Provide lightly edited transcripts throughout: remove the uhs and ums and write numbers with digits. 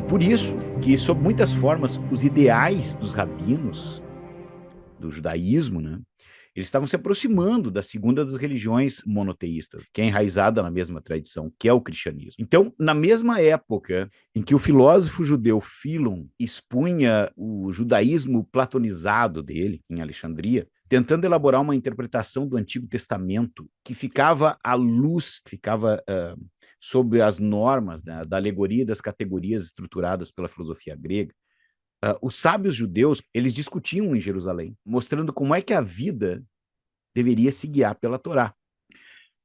por isso que, sob muitas formas, os ideais dos rabinos, do judaísmo, né, eles estavam se aproximando da segunda das religiões monoteístas, que é enraizada na mesma tradição, que é o cristianismo. Então, na mesma época em que o filósofo judeu Filon expunha o judaísmo platonizado dele, em Alexandria, tentando elaborar uma interpretação do Antigo Testamento que ficava à luz, ficava sob as normas, né, da alegoria das categorias estruturadas pela filosofia grega. Os sábios judeus, eles discutiam em Jerusalém, mostrando como é que a vida deveria se guiar pela Torá.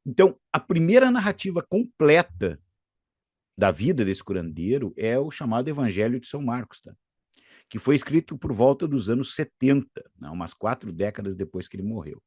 Então, a primeira narrativa completa da vida desse curandeiro é o chamado Evangelho de São Marcos, tá? Que foi escrito por volta dos anos 70, né, umas 4 décadas depois que ele morreu.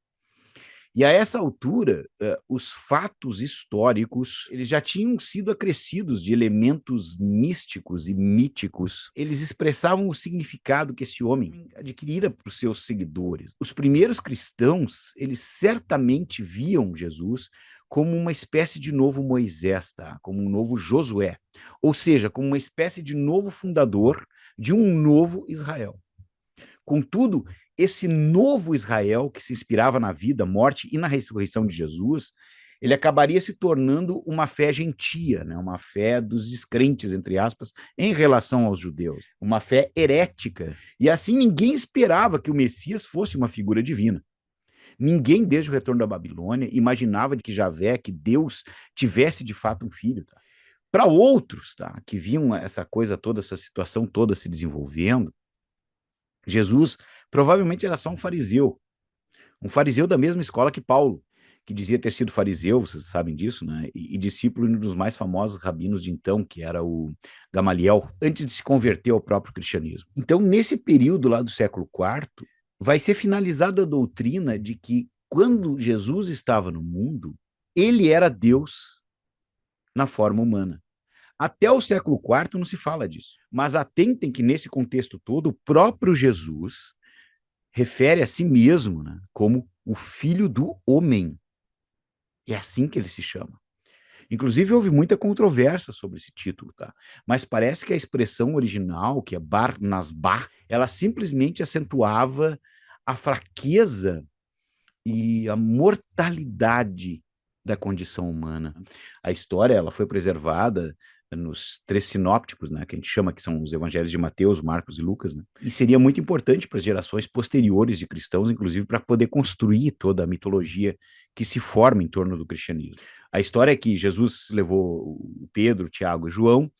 E a essa altura, os fatos históricos, eles já tinham sido acrescidos de elementos místicos e míticos. Eles expressavam o significado que esse homem adquirira para os seus seguidores. Os primeiros cristãos, eles certamente viam Jesus como uma espécie de novo Moisés, tá? Como um novo Josué. Ou seja, como uma espécie de novo fundador de um novo Israel. Contudo, esse novo Israel, que se inspirava na vida, morte e na ressurreição de Jesus, ele acabaria se tornando uma fé gentia, né? Uma fé dos descrentes, entre aspas, em relação aos judeus, uma fé herética. E assim ninguém esperava que o Messias fosse uma figura divina. Ninguém, desde o retorno da Babilônia, imaginava que Javé, que Deus, tivesse de fato um filho. Tá? Para outros, tá, que viam essa coisa toda, essa situação toda se desenvolvendo, Jesus provavelmente era só um fariseu da mesma escola que Paulo, que dizia ter sido fariseu, vocês sabem disso, né? E discípulo de um dos mais famosos rabinos de então, que era o Gamaliel, antes de se converter ao próprio cristianismo. Então, nesse período lá do século IV, vai ser finalizada a doutrina de que quando Jesus estava no mundo, ele era Deus na forma humana. Até o século IV não se fala disso. Mas atentem que, nesse contexto todo, o próprio Jesus refere a si mesmo, né, como o Filho do Homem. É assim que ele se chama. Inclusive, houve muita controvérsia sobre esse título, tá? Mas parece que a expressão original, que é Bar Nasbah, ela simplesmente acentuava a fraqueza e a mortalidade da condição humana. A história ela foi preservada nos 3 sinópticos, né, que a gente chama que são os evangelhos de Mateus, Marcos e Lucas, né? E seria muito importante para as gerações posteriores de cristãos, inclusive para poder construir toda a mitologia que se forma em torno do cristianismo. A história é que Jesus levou Pedro, Tiago e João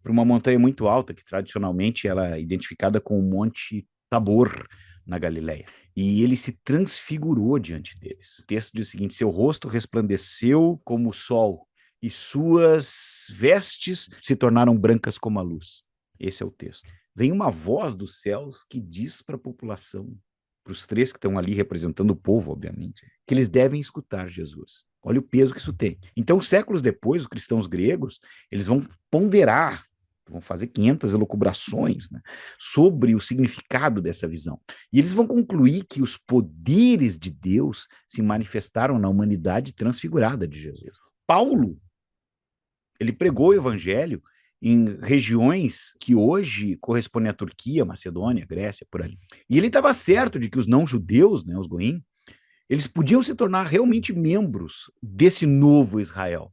para uma montanha muito alta, que tradicionalmente ela é identificada com o Monte Tabor, na Galileia. E ele se transfigurou diante deles. O texto diz o seguinte: seu rosto resplandeceu como o sol, e suas vestes se tornaram brancas como a luz. Esse é o texto. Vem uma voz dos céus que diz para a população, para os 3 que estão ali representando o povo, obviamente, que eles devem escutar Jesus. Olha o peso que isso tem. Então, séculos depois, os cristãos gregos, eles vão ponderar, vão fazer 500 elucubrações, né, sobre o significado dessa visão. E eles vão concluir que os poderes de Deus se manifestaram na humanidade transfigurada de Jesus. Paulo, ele pregou o evangelho em regiões que hoje correspondem à Turquia, Macedônia, Grécia, por ali. E ele estava certo de que os não-judeus, né, os goim, eles podiam se tornar realmente membros desse novo Israel,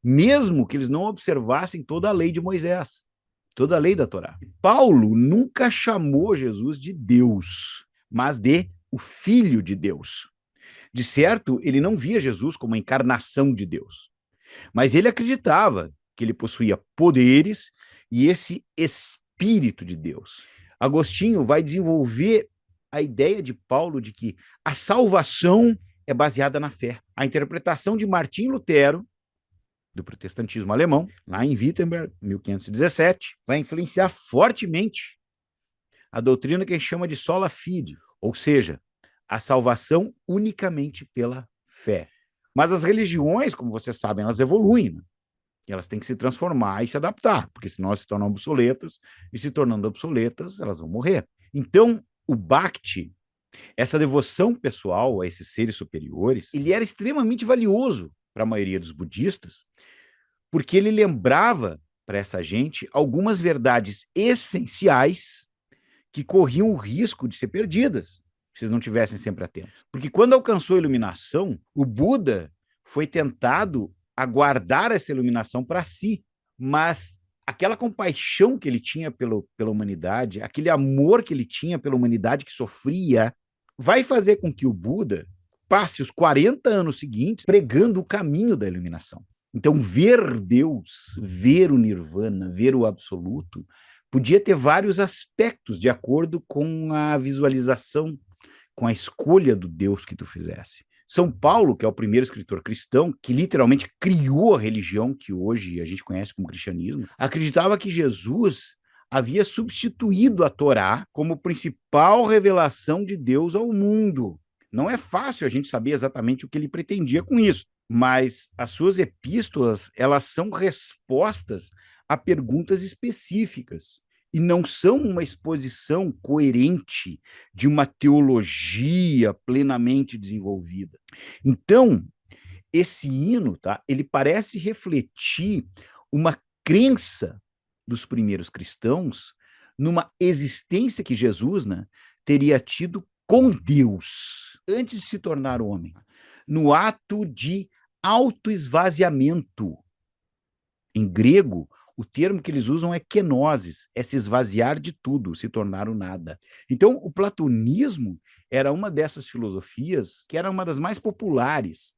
mesmo que eles não observassem toda a lei de Moisés, toda a lei da Torá. Paulo nunca chamou Jesus de Deus, mas de o Filho de Deus. De certo, ele não via Jesus como a encarnação de Deus, mas ele acreditava que ele possuía poderes e esse Espírito de Deus. Agostinho vai desenvolver a ideia de Paulo de que a salvação é baseada na fé. A interpretação de Martim Lutero, do protestantismo alemão, lá em Wittenberg, 1517, vai influenciar fortemente a doutrina que a gente chama de sola fide, ou seja, a salvação unicamente pela fé. Mas as religiões, como vocês sabem, elas evoluem, né? E elas têm que se transformar e se adaptar, porque senão elas se tornam obsoletas, e se tornando obsoletas, elas vão morrer. Então, o Bhakti, essa devoção pessoal a esses seres superiores, ele era extremamente valioso para a maioria dos budistas, porque ele lembrava para essa gente algumas verdades essenciais que corriam o risco de ser perdidas se eles não tivessem sempre atentos. Porque quando alcançou a iluminação, o Buda foi tentado a guardar essa iluminação para si, mas aquela compaixão que ele tinha pela humanidade, aquele amor que ele tinha pela humanidade que sofria, vai fazer com que o Buda passe os 40 anos seguintes pregando o caminho da iluminação. Então, ver Deus, ver o Nirvana, ver o absoluto, podia ter vários aspectos de acordo com a visualização, com a escolha do Deus que tu fizesse. São Paulo, que é o primeiro escritor cristão, que literalmente criou a religião que hoje a gente conhece como cristianismo, acreditava que Jesus havia substituído a Torá como principal revelação de Deus ao mundo. Não é fácil a gente saber exatamente o que ele pretendia com isso, mas as suas epístolas, elas são respostas a perguntas específicas e não são uma exposição coerente de uma teologia plenamente desenvolvida. Então, esse hino, tá, ele parece refletir uma crença dos primeiros cristãos numa existência que Jesus, né, teria tido com Deus antes de se tornar homem, no ato de autoesvaziamento. Em grego, o termo que eles usam é kenosis, é se esvaziar de tudo, se tornar o nada. Então, o platonismo era uma dessas filosofias que era uma das mais populares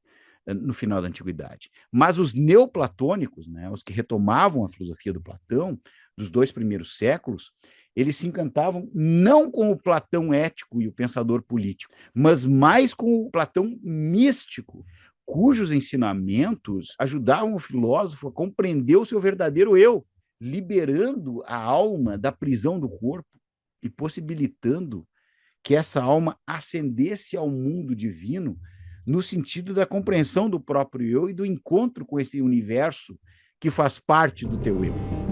no final da antiguidade. Mas os neoplatônicos, né, os que retomavam a filosofia do Platão, dos 2 primeiros séculos, eles se encantavam não com o Platão ético e o pensador político, mas mais com o Platão místico, cujos ensinamentos ajudavam o filósofo a compreender o seu verdadeiro eu, liberando a alma da prisão do corpo e possibilitando que essa alma ascendesse ao mundo divino no sentido da compreensão do próprio eu e do encontro com esse universo que faz parte do teu eu.